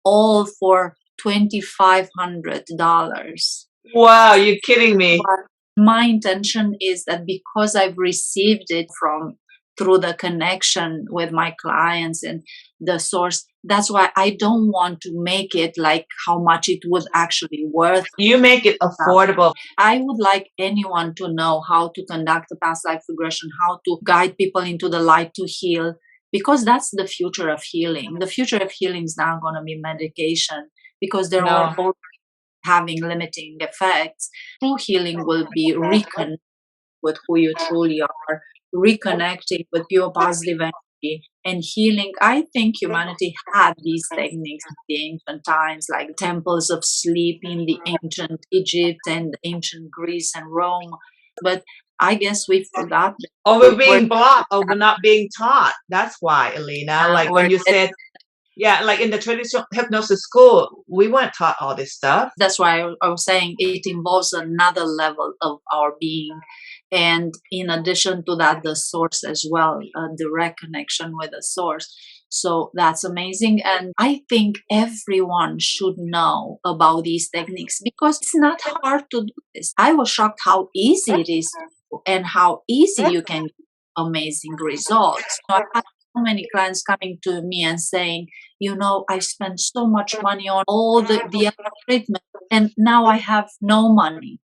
all for $2,500. Wow, you're kidding me. But my intention is that because I've received it from through the connection with my clients and the source. That's why I don't want to make it like how much it would actually worth. You make it affordable. I would like anyone to know how to conduct a past life regression, how to guide people into the light to heal, because that's the future of healing. The future of healing is not going to be medication, because they're all having limiting effects. True healing will be reconnecting with who you truly are, reconnecting with pure positive energy and healing. I think humanity had these techniques in the ancient times, like temples of sleep in the ancient Egypt and ancient Greece and Rome. But I guess we forgot. Or we're being blocked, or we're not being taught. That's why, Elena. Like when you said, yeah, like in the traditional hypnosis school, we weren't taught all this stuff. That's why I was saying it involves another level of our being. And in addition to that, the source as well, a direct connection with the source. So that's amazing. And I think everyone should know about these techniques, because it's not hard to do this. I was shocked how easy it is and how easy you can get amazing results. I had so many clients coming to me and saying, I spent so much money on all the other treatment, and now I have no money.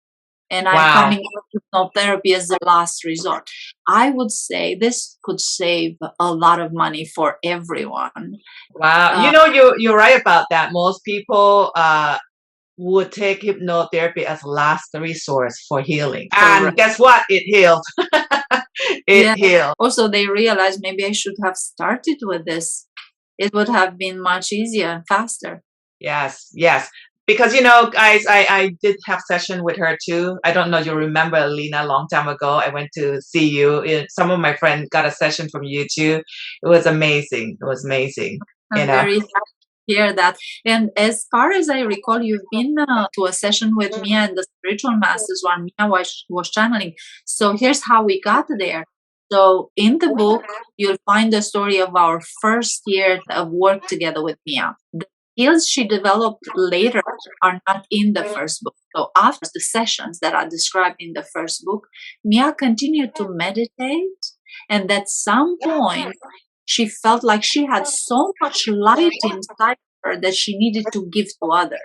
And I'm coming to hypnotherapy as the last resort. I would say this could save a lot of money for everyone. Wow. You're right about that. Most people would take hypnotherapy as last resource for healing. And guess what? It healed. It healed. Also, they realized maybe I should have started with this. It would have been much easier and faster. Yes, yes. Because, guys, I did have session with her too. I don't know if you remember, Elena, a long time ago. I went to see you. Some of my friends got a session from you too. It was amazing. It was amazing. I'm very happy to hear that. And as far as I recall, you've been to a session with Mia and the spiritual masters while Mia was channeling. So here's how we got there. So in the book, you'll find the story of our first year of work together with Mia. The skills she developed later are not in the first book. So after the sessions that are described in the first book, Mia continued to meditate, and at some point, she felt like she had so much light inside her that she needed to give to others.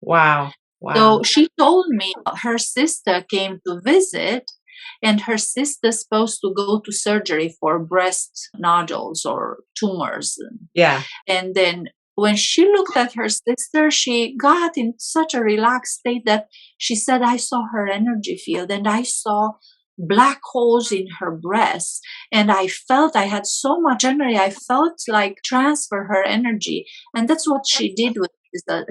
Wow. So she told me her sister came to visit, and her sister's supposed to go to surgery for breast nodules or tumors. Yeah. And then when she looked at her sister, she got in such a relaxed state that she said, I saw her energy field and I saw black holes in her breast, and I felt I had so much energy. I felt like transfer her energy, and that's what she did with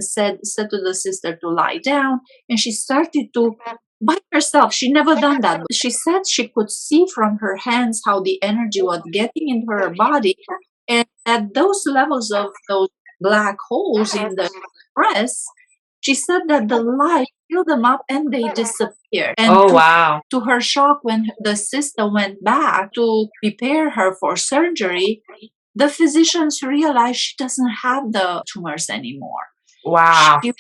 said to the sister to lie down, and she started to by herself. She never done that. She said she could see from her hands how the energy was getting into her body, and at those levels of those black holes in the breast, she said that the light filled them up and they disappeared. And to her shock, when the sister went back to prepare her for surgery, the physicians realized she doesn't have the tumors anymore. Wow. She was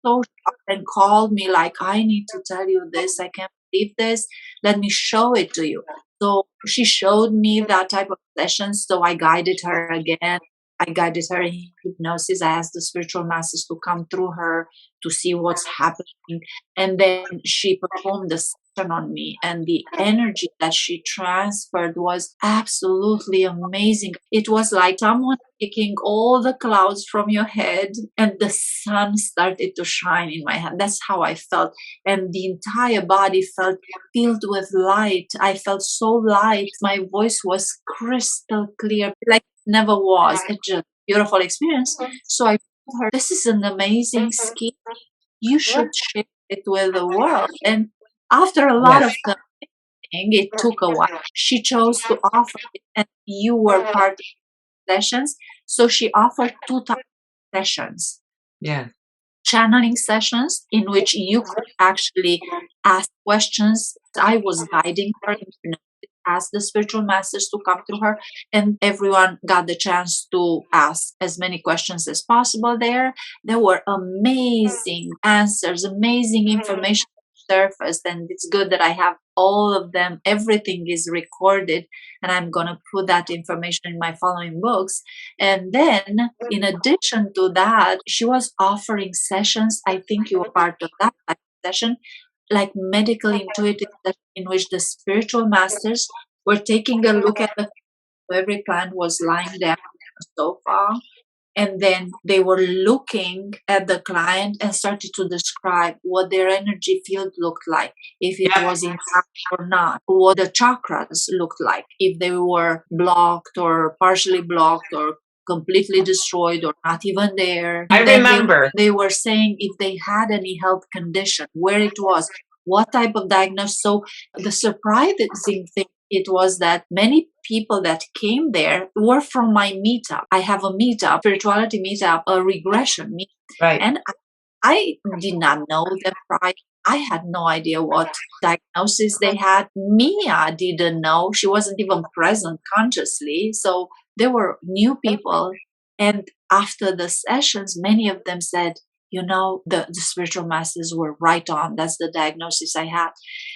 so shocked and called me like, I need to tell you this. I can't believe this. Let me show it to you. So she showed me that type of sessions. So I guided her again. I guided her in hypnosis. I asked the spiritual masters to come through her to see what's happening. And then she performed the session on me. And the energy that she transferred was absolutely amazing. It was like someone taking all the clouds from your head and the sun started to shine in my hand. That's how I felt. And the entire body felt filled with light. I felt so light. My voice was crystal clear, like never was. It's just beautiful experience. So I told her, this is an amazing skill. You should share it with the world. And after a lot of convincing, it took a while. She chose to offer it, and you were part of the sessions. So she offered 2 types of sessions. Yeah. Channeling sessions in which you could actually ask questions. I was guiding her, ask the spiritual masters to come through her, and everyone got the chance to ask as many questions as possible there. There were amazing answers, amazing information surfaced, and it's good that I have all of them. Everything is recorded, and I'm going to put that information in my following books. And then, in addition to that, she was offering sessions. I think you were part of that session, like medical intuitive session, in which the spiritual masters were taking a look at the every client was lying down on the sofa, and then they were looking at the client and started to describe what their energy field looked like, if it Yep. was intact or not, what the chakras looked like, if they were blocked or partially blocked or completely destroyed or not even there. I And then remember. they were saying if they had any health condition, where it was, what type of diagnosis. So the surprising thing it was that many people that came there were from my meetup. I have a meetup, spirituality meetup, a regression meetup. Right. And I did not know them prior. I had no idea what diagnosis they had. Mia didn't know. She wasn't even present consciously. So they were new people. And after the sessions, many of them said, you know, the spiritual masters were right on. That's the diagnosis I had.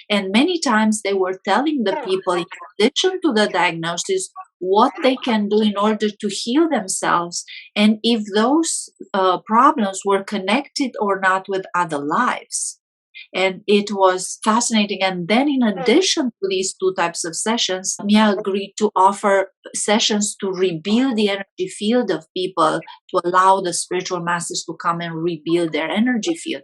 And many times they were telling the people, in addition to the diagnosis, what they can do in order to heal themselves, and if those problems were connected or not with other lives. And it was fascinating. And then, in addition to these two types of sessions, Mia agreed to offer sessions to rebuild the energy field of people, to allow the spiritual masters to come and rebuild their energy field.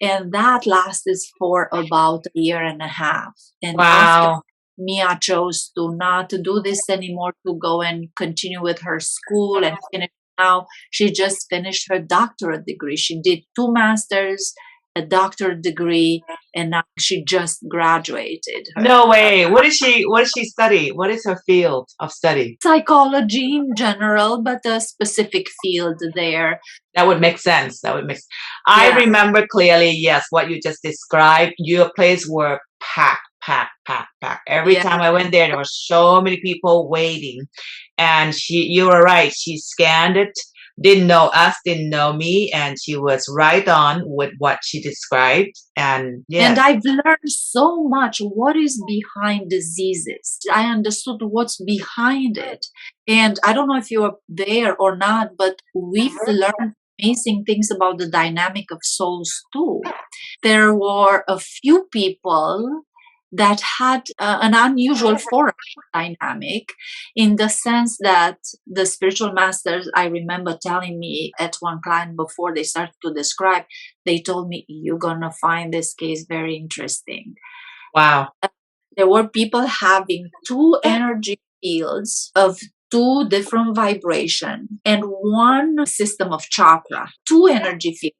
And that lasted for about a year and a half. And after Wow. Mia chose to not to do this anymore, to go and continue with her school and finish. Now she just finished her doctorate degree. She did 2 masters, a doctorate degree, and now she just graduated her. No way. What does she study? What is her field of study? Psychology in general, but a specific field there. That would make sense. That would make sense. I Yeah. remember clearly, yes, what you just described. Your place were packed, packed, packed, packed. Every Yeah. time I went there were so many people waiting. And you were right. She scanned it, didn't know us, didn't know me, and she was right on with what she described. And yes. And I've learned so much what is behind diseases. I understood what's behind it. And I don't know if you were there or not, but we've learned amazing things about the dynamic of souls too. There were a few people that had an unusual foreign dynamic, in the sense that the spiritual masters, I remember telling me at one client before they started to describe, they told me, you're going to find this case very interesting. Wow. There were people having 2 energy fields of 2 different vibration and 1 system of chakra, 2 energy fields.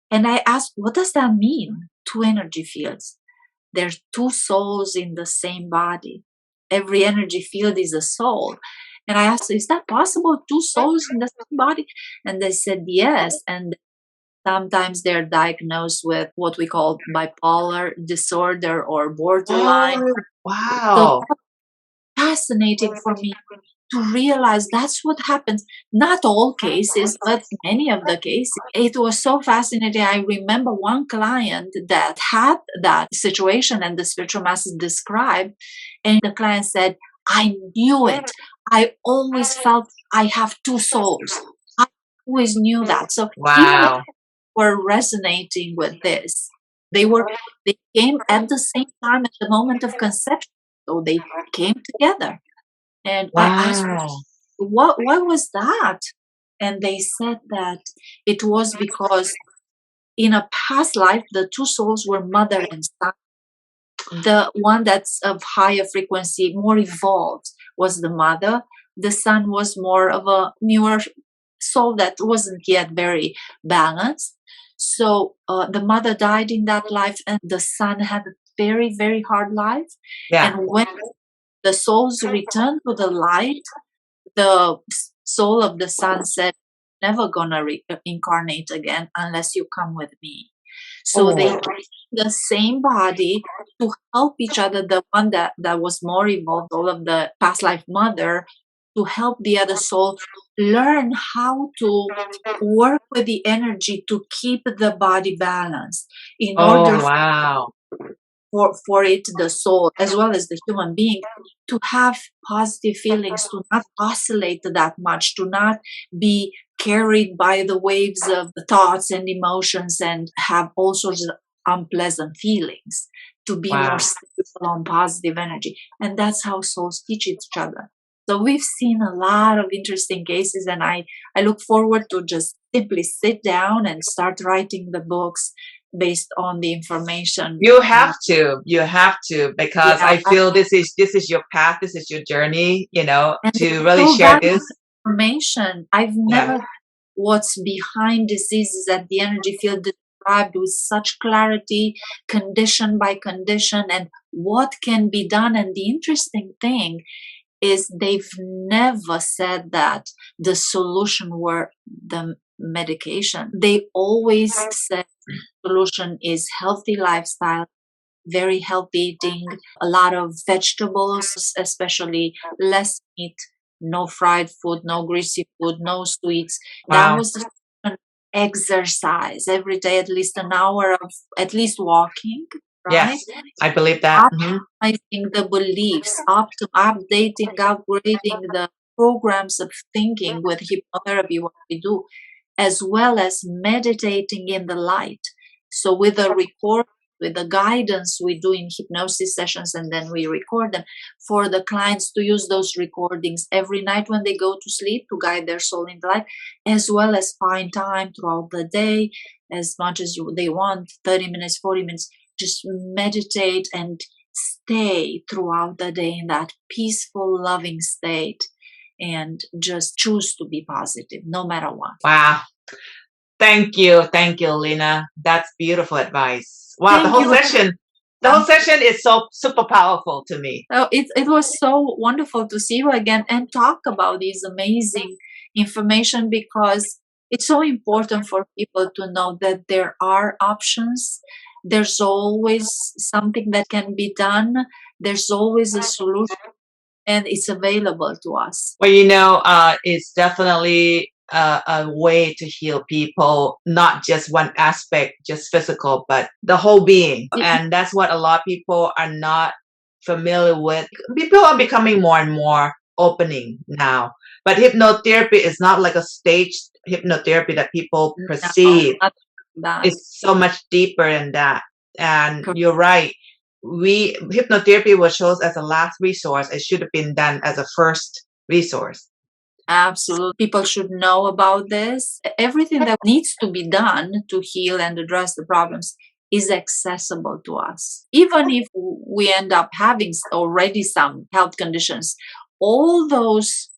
And I asked, what does that mean? 2 energy fields. There's 2 souls in the same body. Every energy field is a soul. And I asked, is that possible? 2 souls in the same body? And they said, yes. And sometimes they're diagnosed with what we call bipolar disorder or borderline. Oh, wow. So that's fascinating for me to realize that's what happens. Not all cases, but many of the cases. It was so fascinating. I remember one client that had that situation, and the spiritual masters described, and the client said, I knew it. I always felt I have 2 souls. I always knew that. So even Wow. were resonating with this. They came at the same time, at the moment of conception. So they came together. And I asked, Wow. what was that? And they said that it was because in a past life, the 2 souls were mother and son. The one that's of higher frequency, more evolved, was the mother. The son was more of a newer soul that wasn't yet very balanced. So the mother died in that life, and the son had a very, very hard life. Yeah. And when the souls returned to the light, the soul of the son said, never gonna incarnate again unless you come with me. So they came in the same body to help each other. The one that was more evolved, all of the past life mother, to help the other soul learn how to work with the energy to keep the body balanced in order Oh, wow. for it, the soul, as well as the human being, to have positive feelings, to not oscillate that much, to not be carried by the waves of the thoughts and emotions and have all sorts of unpleasant feelings, to be more Wow. stable on positive energy. And that's how souls teach each other. So we've seen a lot of interesting cases, and I look forward to just simply sit down and start writing the books based on the information. You have to, because Yeah, I feel this is your path, this is your journey, and it's to really so share valuable this. information. I've Yeah. never heard what's behind diseases at the energy field described with such clarity, condition by condition, and what can be done. And the interesting thing is they've never said that the solution were the medication. They always said solution is healthy lifestyle, very healthy eating, a lot of vegetables, especially less meat, no fried food, no greasy food, no sweets. That Wow. was the exercise every day, at least an hour of at least walking, right? Yes, I believe that. Optimizing the beliefs, updating, upgrading the programs of thinking with hypnotherapy, what we do, as well as meditating in the light. So with the record, with the guidance we do in hypnosis sessions, and then we record them for the clients to use those recordings every night when they go to sleep to guide their soul in the light, as well as find time throughout the day, as much as they want, 30 minutes, 40 minutes, just meditate and stay throughout the day in that peaceful, loving state, and just choose to be positive no matter what. Wow. Thank you. Thank you, Lena. That's beautiful advice. Wow, Thank you. the whole session is so super powerful to me. Oh, it was so wonderful to see you again and talk about this amazing information, because it's so important for people to know that there are options. There's always something that can be done. There's always a solution, and it's available to us. Well, it's definitely a way to heal people, not just one aspect, just physical, but the whole being. And that's what a lot of people are not familiar with. People are becoming more and more opening now. But hypnotherapy is not like a staged hypnotherapy that people No, perceive. not that. It's so much deeper than that. And you're right. Hypnotherapy was chosen as a last resource. It should have been done as a first resource. Absolutely. People should know about this. Everything that needs to be done to heal and address the problems is accessible to us. Even if we end up having already some health conditions, all those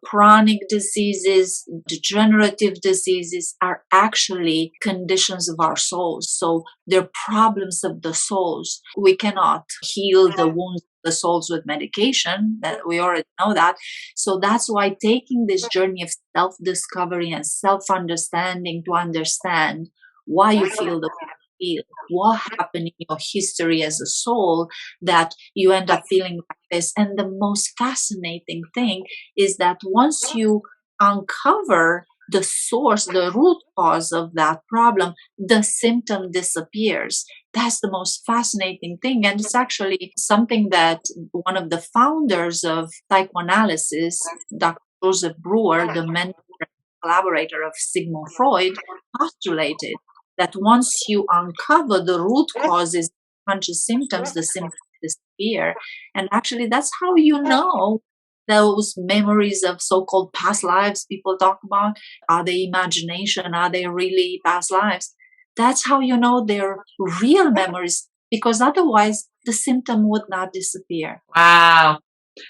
chronic diseases, degenerative diseases are actually conditions of our souls. So they're problems of the souls. We cannot heal the wounds of the souls with medication, that we already know that. So that's why taking this journey of self-discovery and self-understanding to understand why you feel the way you feel, what happened in your history as a soul that you end up feeling like this. And the most fascinating thing is that once you uncover the source, the root cause of that problem, the symptom disappears. That's the most fascinating thing. And it's actually something that one of the founders of psychoanalysis, Dr. Joseph Brewer, the mentor and collaborator of Sigmund Freud, postulated that once you uncover the root causes, conscious symptoms, the symptoms disappear. And actually, that's how you know those memories of so-called past lives people talk about. Are they imagination? Are they really past lives? That's how you know they're real memories, because otherwise the symptom would not disappear. Wow.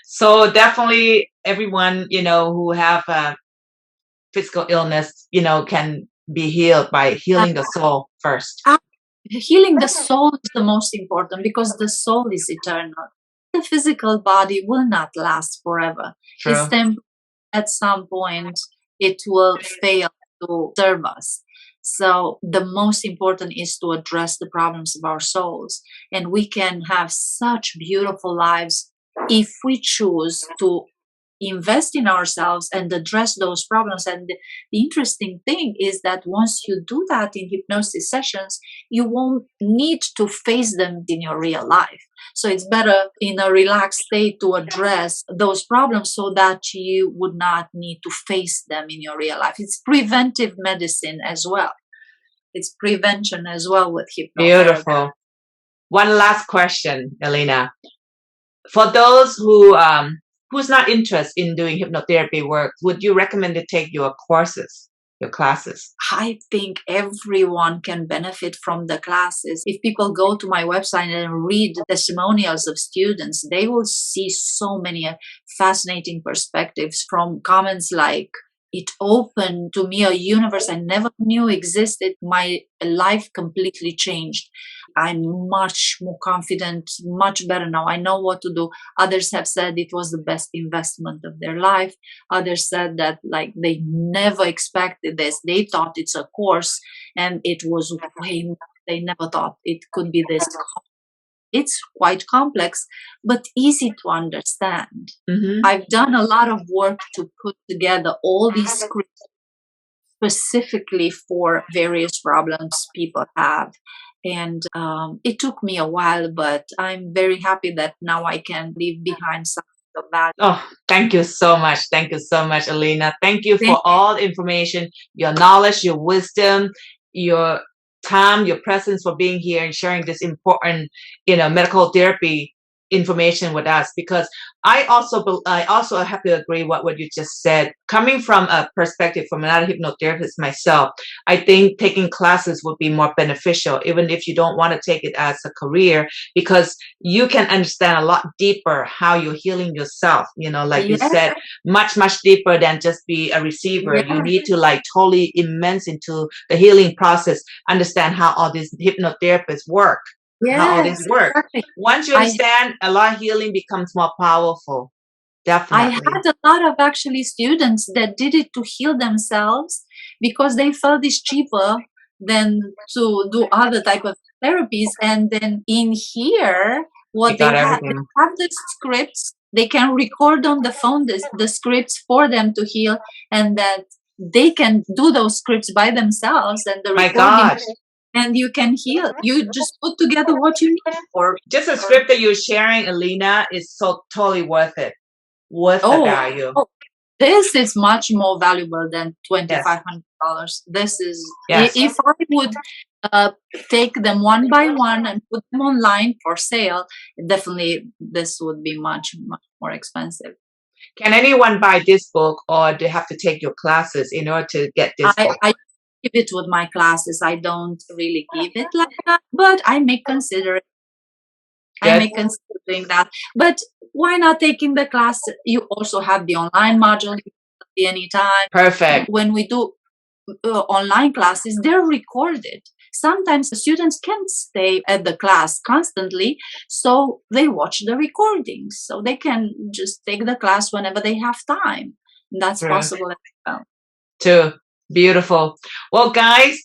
So definitely everyone, who have a physical illness, can be healed by healing the soul first. Healing the soul is the most important, because the soul is eternal. The physical body will not last forever. True. It's at some point it will fail to serve us. So the most important is to address the problems of our souls, and we can have such beautiful lives if we choose to invest in ourselves and address those problems. And the interesting thing is that once you do that in hypnosis sessions, you won't need to face them in your real life. So it's better in a relaxed state to address those problems so that you would not need to face them in your real life. It's preventive medicine as well. It's prevention as well with hypnotherapy. Beautiful. One last question, Elena. For those who's not interested in doing hypnotherapy work, would you recommend to take your courses, your classes? I think everyone can benefit from the classes. If people go to my website and read testimonials of students, they will see so many fascinating perspectives, from comments like, "It opened to me a universe I never knew existed. My life completely changed. I'm much more confident, much better now. I know what to do." Others have said it was the best investment of their life. Others said that like they never expected this. They thought it's a course and it was way more. They never thought it could be this. It's quite complex, but easy to understand. Mm-hmm. I've done a lot of work to put together all these scripts specifically for various problems people have. And it took me a while, but I'm very happy that now I can leave behind some of the value. Oh, thank you so much. Thank you so much, Elena. Thank you Thank for all the information, your knowledge, your wisdom, your time, your presence, for being here and sharing this important, medical therapy information with us. Because I also have to agree what you just said. Coming from a perspective from another hypnotherapist myself, I think taking classes would be more beneficial, even if you don't want to take it as a career, because you can understand a lot deeper how you're healing yourself. Like you said, much deeper than just be a receiver. You need to like totally immerse into the healing process, understand how all these hypnotherapists work. How all this work. Exactly. Once you understand, a lot of healing becomes more powerful. Definitely. I had a lot of actually students that did it to heal themselves because they felt it's cheaper than to do other type of therapies. And then in here, what they have the scripts. They can record on the phone the scripts for them to heal, and that they can do those scripts by themselves and the recording. And you can heal. You just put together what you need for. Just a script that you're sharing, Elena, is so totally worth it. Worth the value. This is much more valuable than $2,500. This is, if I would take them one by one and put them online for sale, definitely this would be much more expensive. Can anyone buy this book, or do you have to take your classes in order to get this book? I give it with my classes. I don't really give it like that, but I may consider it. I may consider doing that. But why not taking the class? You also have the online module anytime. Perfect. When we do online classes, they're recorded. Sometimes the students can't stay at the class constantly, so they watch the recordings. So they can just take the class whenever they have time. That's possible as well. Too. Beautiful. Well, guys,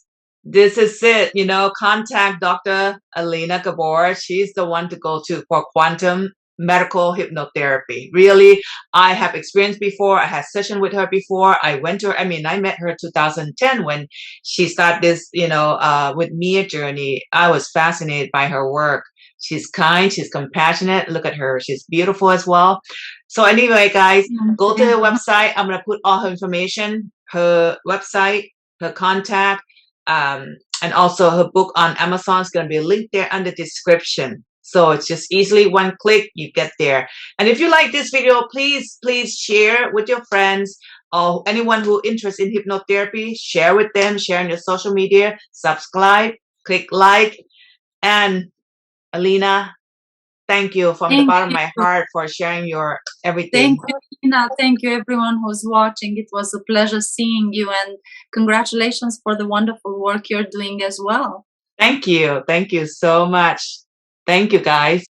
this is it. Contact Dr. Elena Gabor. She's the one to go to for quantum medical hypnotherapy. Really, I have experience before. I had session with her before. I met her in 2010 when she started this, with me journey. I was fascinated by her work. She's kind, she's compassionate. Look at her. She's beautiful as well. So anyway, guys, go to her website. I'm going to put all her information, her website, her contact, and also her book on Amazon is going to be linked there under the description. So it's just easily one click, you get there. And if you like this video, please share it with your friends or anyone who is interested in hypnotherapy. Share with them, share on your social media, subscribe, click like. And Elena, thank you from the bottom of my heart for sharing your everything. Thank you, Tina. Thank you, everyone who's watching. It was a pleasure seeing you, and congratulations for the wonderful work you're doing as well. Thank you. Thank you so much. Thank you, guys.